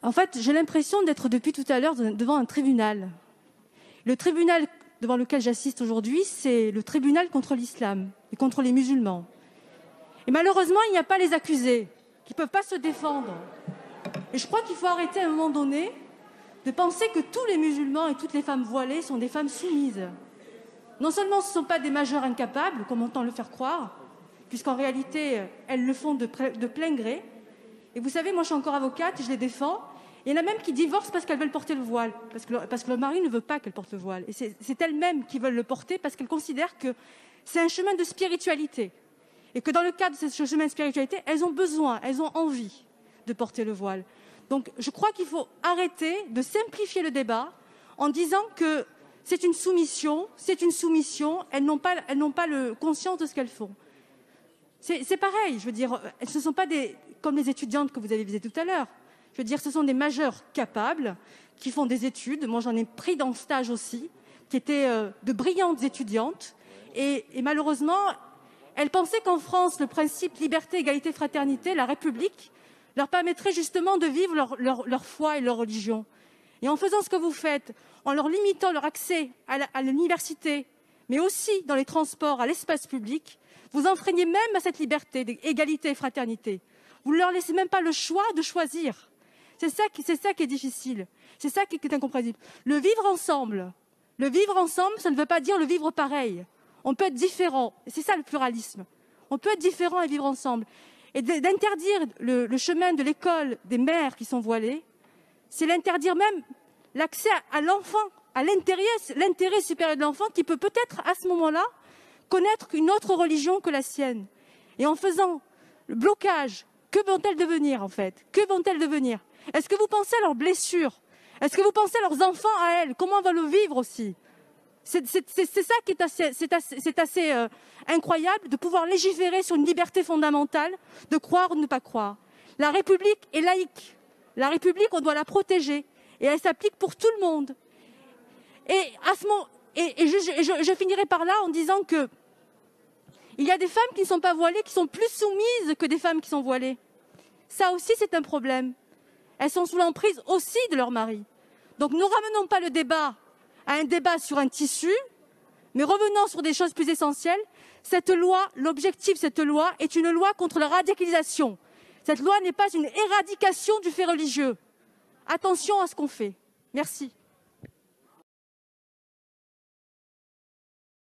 En fait, j'ai l'impression d'être depuis tout à l'heure devant un tribunal. Le tribunal devant lequel j'assiste aujourd'hui, c'est le tribunal contre l'islam et contre les musulmans. Et malheureusement, il n'y a pas les accusés qui ne peuvent pas se défendre. Et je crois qu'il faut arrêter à un moment donné de penser que tous les musulmans et toutes les femmes voilées sont des femmes soumises. Non seulement ce ne sont pas des majeurs incapables, comme on tend le faire croire, puisqu'en réalité, elles le font de plein gré. Et vous savez, moi je suis encore avocate et je les défends. Il y en a même qui divorcent parce qu'elles veulent porter le voile, parce que leur mari ne veut pas qu'elles portent le voile. Et c'est elles-mêmes qui veulent le porter parce qu'elles considèrent que c'est un chemin de spiritualité. Et que dans le cadre de ce chemin de spiritualité, elles ont besoin, elles ont envie de porter le voile. Donc je crois qu'il faut arrêter de simplifier le débat en disant que c'est une soumission, elles n'ont pas conscience de ce qu'elles font. C'est pareil, je veux dire, ce ne sont pas comme les étudiantes que vous avez visées tout à l'heure. Je veux dire, ce sont des majeurs capables qui font des études. Moi, j'en ai pris dans le stage aussi, qui étaient de brillantes étudiantes. Et malheureusement, elles pensaient qu'en France, le principe liberté, égalité, fraternité, la République, leur permettrait justement de vivre leur foi et leur religion. Et en faisant ce que vous faites, en leur limitant leur accès à l'université, mais aussi dans les transports, à l'espace public, vous enfreignez même à cette liberté, d'égalité et fraternité. Vous ne leur laissez même pas le choix de choisir. C'est ça qui est difficile. C'est ça qui est incompréhensible. Le vivre ensemble, ça ne veut pas dire le vivre pareil. On peut être différent. C'est ça le pluralisme. On peut être différent et vivre ensemble. Et d'interdire le chemin de l'école des mères qui sont voilées, c'est l'interdire même l'accès à l'enfant, à l'intérêt supérieur de l'enfant qui peut peut-être à ce moment-là connaître une autre religion que la sienne. Et en faisant le blocage, que vont-elles devenir en fait? Que vont-elles devenir? Est-ce que vous pensez à leurs blessures? Est-ce que vous pensez à leurs enfants à elles? Comment vont le vivre aussi? C'est ça qui est assez incroyable, de pouvoir légiférer sur une liberté fondamentale, de croire ou de ne pas croire. La République est laïque. La République, on doit la protéger. Et elle s'applique pour tout le monde. Et à ce moment, je finirai par là en disant que il y a des femmes qui ne sont pas voilées, qui sont plus soumises que des femmes qui sont voilées. Ça aussi, c'est un problème. Elles sont sous l'emprise aussi de leur mari. Donc ne ramenons pas le débat à un débat sur un tissu, mais revenons sur des choses plus essentielles. Cette loi, l'objectif de cette loi est une loi contre la radicalisation. Cette loi n'est pas une éradication du fait religieux. Attention à ce qu'on fait. Merci.